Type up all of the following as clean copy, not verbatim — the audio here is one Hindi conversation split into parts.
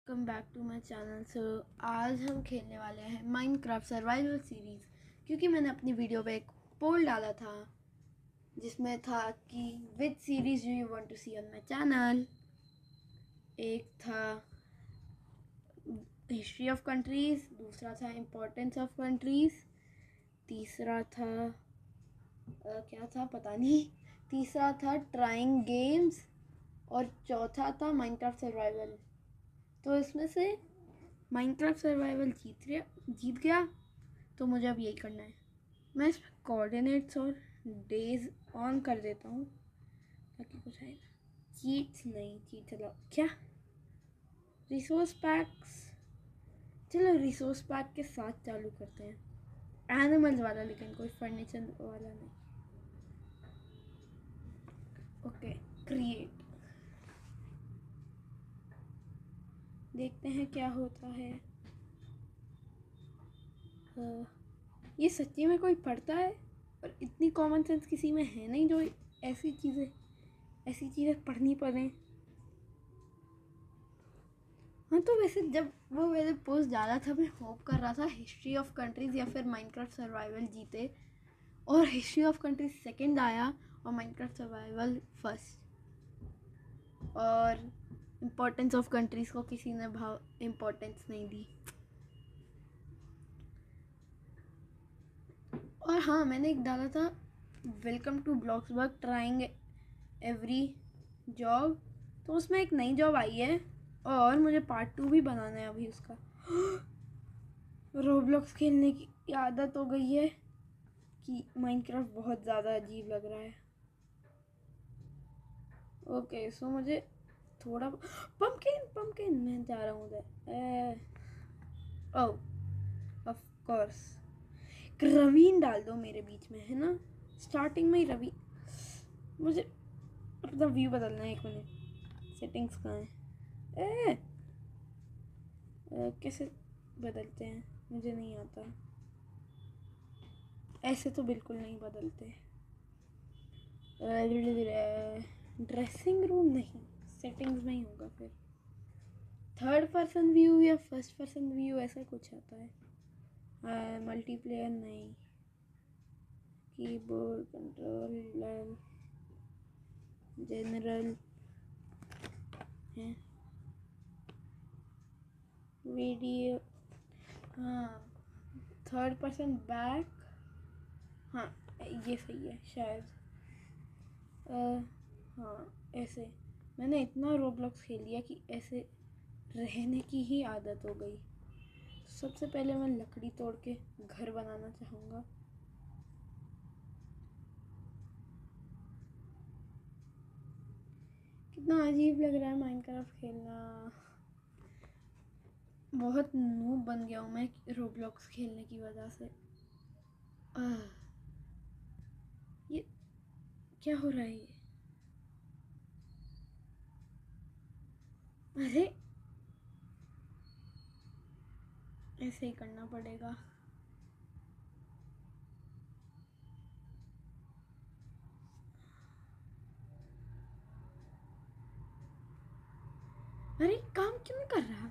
Welcome back to my channel. So आज हम खेलने वाले हैं माइनक्राफ्ट सर्वाइवल सीरीज़, क्योंकि मैंने अपनी वीडियो पे एक पोल डाला था जिसमें था कि which series do you want to see on my channel. एक था हिस्ट्री ऑफ कंट्रीज़, दूसरा था इम्पोर्टेंस ऑफ कंट्रीज़, तीसरा था क्या था पता नहीं, तीसरा था ट्राइंग गेम्स और चौथा था माइनक्राफ्ट सर्वाइवल। तो इसमें से माइनक्राफ्ट सर्वाइवल जीत गया, तो मुझे अब यही करना है। मैं इसमें कोऑर्डिनेट्स और डेज ऑन कर देता हूँ ताकि कुछ आए ना। चीट्स नहीं, चीट चलाओ क्या। रिसोर्स पैक्स, चलो रिसोर्स पैक के साथ चालू करते हैं। एनिमल्स वाला, लेकिन कोई फर्नीचर वाला नहीं। ओके, क्रिएट, देखते हैं क्या होता है। ये सच्ची में कोई पढ़ता है? और इतनी कॉमन सेंस किसी में है नहीं जो ऐसी चीज़ें पढ़नी पड़े। हाँ, तो वैसे जब वो मैंने पोस्ट डाला था, मैं होप कर रहा था हिस्ट्री ऑफ कंट्रीज़ या फिर माइनक्राफ्ट सर्वाइवल जीते, और हिस्ट्री ऑफ कंट्रीज सेकंड आया और माइनक्राफ्ट सर्वाइवल फर्स्ट। और इम्पोर्टेंस ऑफ कंट्रीज़ को किसी ने इम्पोर्टेंस नहीं दी। और हाँ, मैंने एक डाला था welcome to Bloxburg trying every job, तो उसमें एक नई जॉब आई है और मुझे पार्ट 2 भी बनाना है अभी उसका। रोब्लॉक्स खेलने की आदत हो गई है कि माइनक्राफ्ट बहुत ज़्यादा अजीब लग रहा है। ओके, सो मुझे थोड़ा पम्पकिन मैं जा रहा हूँ उधर। ओह ऑफ कोर्स, रवीन डाल दो मेरे बीच में, है ना, स्टार्टिंग में ही रवि। मुझे अपना व्यू बदलना है, 1 मिनट। सेटिंग्स कहाँ है? कैसे बदलते हैं? मुझे नहीं आता, ऐसे तो बिल्कुल नहीं बदलते। ड्रेसिंग रूम नहीं, सेटिंग्स में ही होगा फिर। 3rd पर्सन व्यू या 1st पर्सन व्यू ऐसा कुछ आता है। मल्टीप्लेयर नहीं, कीबोर्ड कंट्रोलर, जनरल है, वीडियो, हाँ 3rd पर्सन बैक, हाँ ये सही है शायद। हाँ ऐसे मैंने इतना रोब्लॉक्स खेल लिया कि ऐसे रहने की ही आदत हो गई। सबसे पहले मैं लकड़ी तोड़ के घर बनाना चाहूँगा। कितना अजीब लग रहा है माइनक्राफ्ट खेलना। बहुत नूब बन गया हूँ मैं रोब्लॉक्स खेलने की वजह से। ये क्या हो रहा है? ये अरे ऐसे ही करना पड़ेगा। अरे काम क्यों नहीं कर रहा?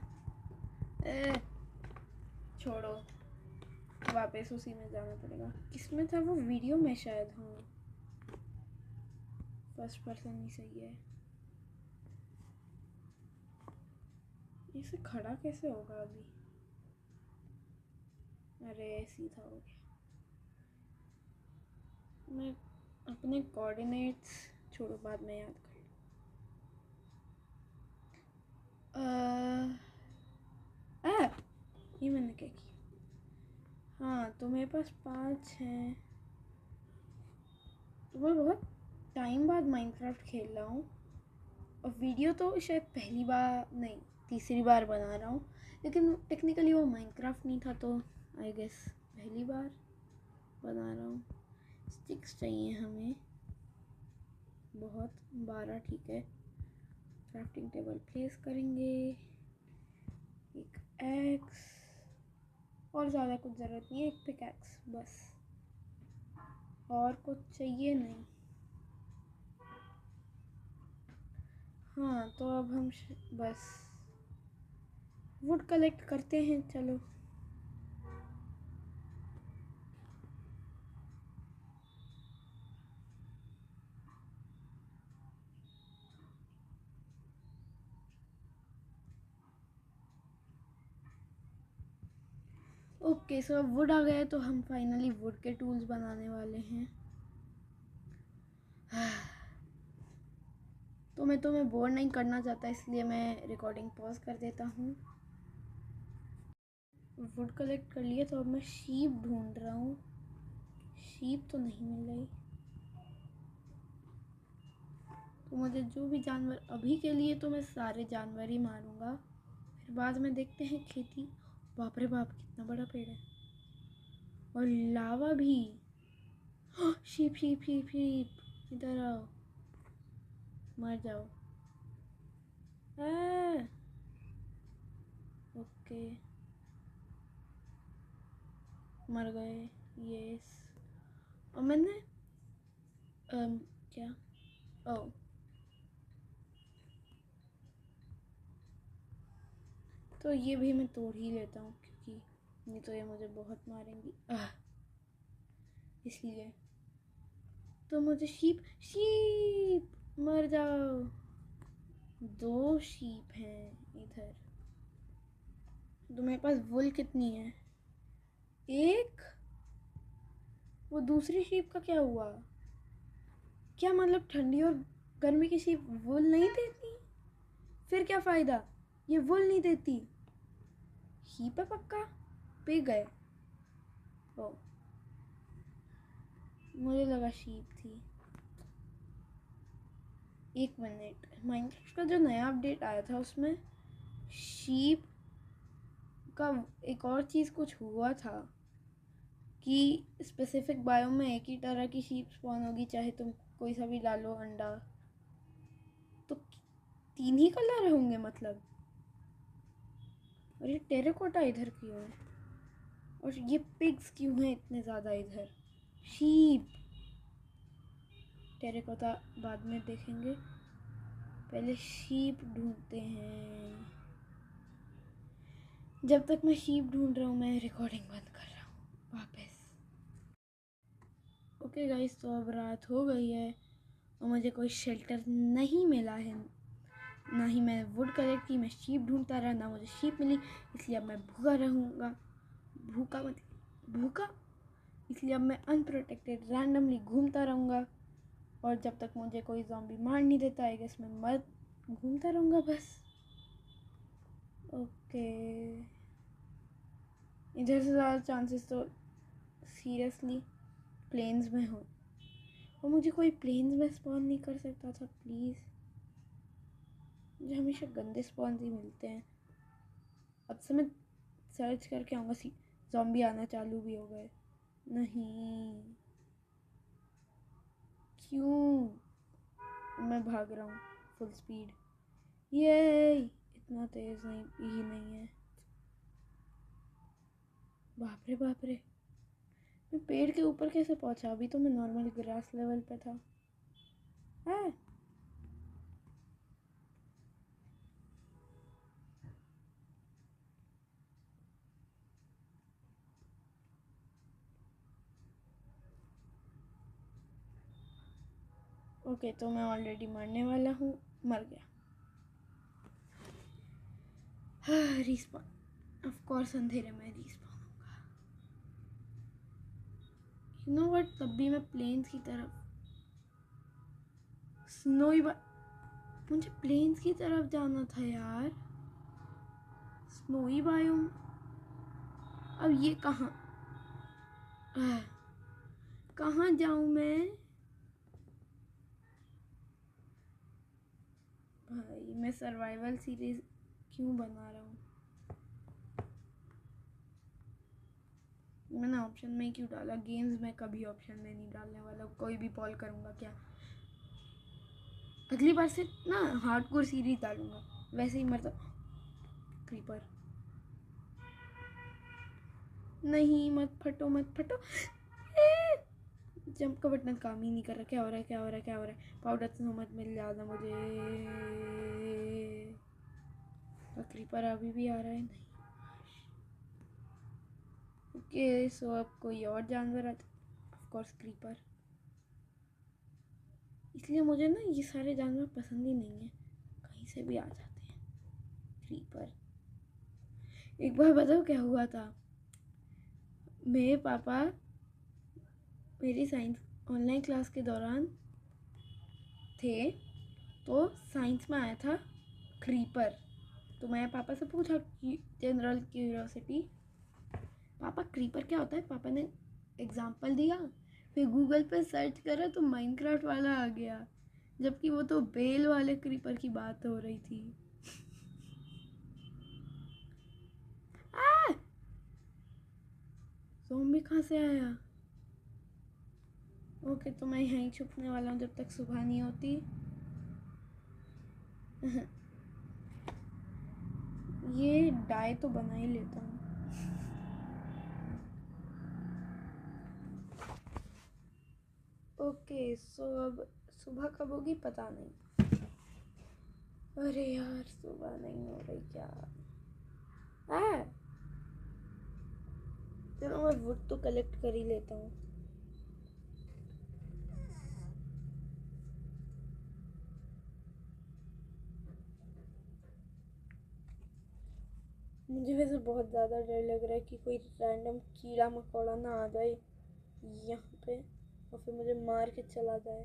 छोड़ो, वापस उसी में जाना पड़ेगा। किसमें था वो वीडियो में शायद। हाँ, 1st पर्सन ही सही है। इसे खड़ा कैसे होगा अभी? अरे सीधा हो गया। मैं अपने कोऑर्डिनेट्स छोड़ो, बाद में याद कर। ये मैंने क्या किया? हाँ, तो मेरे पास 5 हैं। तो मैं बहुत टाइम बाद माइनक्राफ्ट खेल रहा हूँ, और वीडियो तो शायद पहली बार नहीं, तीसरी बार बना रहा हूँ, लेकिन टेक्निकली वो माइनक्राफ्ट नहीं था, तो आई गेस पहली बार बना रहा हूँ। स्टिक्स चाहिए हमें बहुत, 12 ठीक है। क्राफ्टिंग टेबल प्लेस करेंगे, एक एक्स, और ज़्यादा कुछ ज़रूरत नहीं है, एक पिकैक्स बस, और कुछ चाहिए नहीं। हाँ, तो अब हम बस वुड कलेक्ट करते हैं, चलो। ओके, सो अब वुड आ गया है तो हम फाइनली वुड के टूल्स बनाने वाले हैं। तो मैं तुम्हें बोर नहीं करना चाहता, इसलिए मैं रिकॉर्डिंग पॉज कर देता हूँ। वुड कलेक्ट कर लिया, तो अब मैं शीप ढूंढ रहा हूँ। शीप तो नहीं मिल रही, तो मुझे जो भी जानवर, अभी के लिए तो मैं सारे जानवर ही मारूंगा, फिर बाद में देखते हैं खेती। बाप रे बाप, कितना बड़ा पेड़ है, और लावा भी। शीप शीप शीप शीप, इधर आओ, मर जाओ। ओके, मर गए। यस, और मैंने क्या, ओ, तो ये भी मैं तोड़ ही लेता हूँ, क्योंकि नहीं तो ये मुझे बहुत मारेंगी, इसलिए। तो मुझे शीप शीप मर जाओ। 2 शीप हैं इधर। तुम्हारे पास वुल कितनी है? 1। वो दूसरी शीप का क्या हुआ? क्या मतलब ठंडी और गर्मी की शीप वुल नहीं देती? फिर क्या फ़ायदा? ये वुल नहीं देती। शीप है पक्का, पे गए। ओ, मुझे लगा शीप थी। 1 मिनट, माइनक्राफ्ट का जो नया अपडेट आया था उसमें शीप का एक और चीज़ कुछ हुआ था कि स्पेसिफिक बायोम में एक ही तरह की शीप स्पॉन होगी, चाहे तुम कोई सा भी डालो अंडा। तो 3 ही कलर होंगे मतलब। और ये टेराकोटा इधर क्यों है? और ये पिग्स क्यों हैं इतने ज़्यादा इधर? शीप, टेराकोटा बाद में देखेंगे, पहले शीप ढूंढते हैं। जब तक मैं शीप ढूंढ रहा हूँ मैं रिकॉर्डिंग बंद कर रहा हूँ वापस। ओके गाइस, तो अब रात हो गई है और मुझे कोई शेल्टर नहीं मिला है, ना ही मैं वुड कलेक्ट की। मैं शीप ढूंढता रहा, ना मुझे शीप मिली, इसलिए अब मैं भूखा रहूँगा। भूखा, इसलिए अब मैं अनप्रोटेक्टेड रैंडमली घूमता रहूँगा, और जब तक मुझे कोई ज़ॉम्बी मार नहीं देता आई गेस मैं मर घूमता रहूँगा बस। ओके, इधर से ज़्यादा चांसेस तो सीरियसली प्लेन्स में हो, और मुझे कोई प्लेन्स में स्पॉन नहीं कर सकता था प्लीज़। मुझे हमेशा गंदे स्पॉन्स ही मिलते हैं। अब से मैं सर्च करके आऊँगा, ज़ॉम्बी आना चालू भी हो गए। नहीं, क्यों? मैं भाग रहा हूँ फुल स्पीड। ये इतना तेज़ नहीं है। बाप रे बाप रे, मैं पेड़ के ऊपर कैसे पहुँचा? अभी तो मैं नॉर्मल ग्रास लेवल पे था। है ओके, तो मैं ऑलरेडी मरने वाला हूँ, मर गया। रिस्पॉन, ऑफ कोर्स अंधेरे में रिस्पॉन होगा। यू नो व्हाट, तब भी मैं प्लेन्स की तरफ, मुझे प्लेन्स की तरफ जाना था यार। स्नोई बायोम, अब ये कहाँ जाऊँ मैं? भाई मैं सर्वाइवल सीरीज क्यों बना रहा हूँ? मैंने ऑप्शन में क्यों डाला? गेम्स में कभी ऑप्शन में नहीं डालने वाला, कोई भी पॉल करूँगा क्या? अगली बार से ना हार्डकोर सीरीज डालूंगा, वैसे ही मरता। क्रीपर, नहीं, मत फटो मत फटो। जंप का बटन काम ही नहीं कर रहा। क्या हो रहा है? पाउडर से मत मिल जाना मुझे। क्रीपर अभी भी आ रहा है नहीं। ओके सो अब कोई और जानवर आता, ऑफ कोर्स क्रीपर। इसलिए मुझे ना ये सारे जानवर पसंद ही नहीं है, कहीं से भी आ जाते हैं। क्रीपर। एक बार बताओ क्या हुआ था, मेरे पापा मेरी साइंस ऑनलाइन क्लास के दौरान थे, तो साइंस में आया था क्रीपर। तो मैं पापा से पूछा कि जनरल क्यूरियोसिटी, पापा क्रीपर क्या होता है। पापा ने एग्जाम्पल दिया, फिर गूगल पे सर्च करा तो माइनक्राफ्ट वाला आ गया, जबकि वो तो बेल वाले क्रीपर की बात हो रही थी। ज़ॉम्बी कहाँ से आया? ओके तो मैं यहीं छुपने वाला हूँ जब तक सुबह नहीं होती। ये डाई तो बना ही लेता हूँ। ओके सो अब सुबह कब होगी पता नहीं। अरे यार सुबह नहीं हो रही क्या? चलो मैं वुड तो कलेक्ट कर ही लेता हूँ। मुझे वैसे बहुत ज़्यादा डर लग रहा है कि कोई रैंडम कीड़ा मकोड़ा ना आ जाए यहाँ पे और फिर मुझे मार के चला जाए।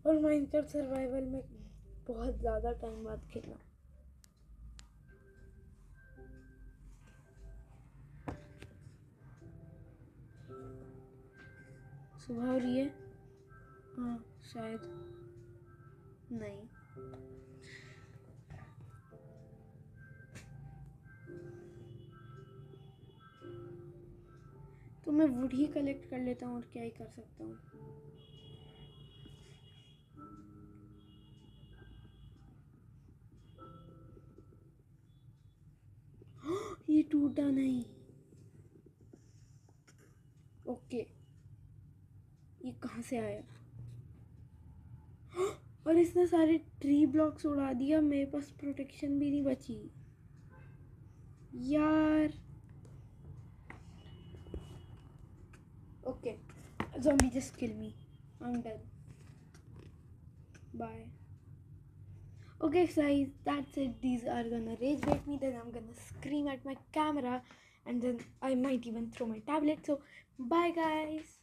और माइनक्राफ्ट सर्वाइवल में बहुत ज़्यादा टाइम बाद खेलना। सुबह हो रही है? हाँ शायद नहीं। तो मैं वुड ही कलेक्ट कर लेता हूँ, और क्या ही कर सकता हूँ। ये टूटा नहीं। ओके ये कहाँ से आया? और इसने सारे ट्री ब्लॉक्स उड़ा दिया, मेरे पास प्रोटेक्शन भी नहीं बची यार। Okay zombie just kill me, I'm dead, bye. Okay guys, that's it. These are gonna rage bait me, then I'm gonna scream at my camera, and then I might even throw my tablet. So bye guys.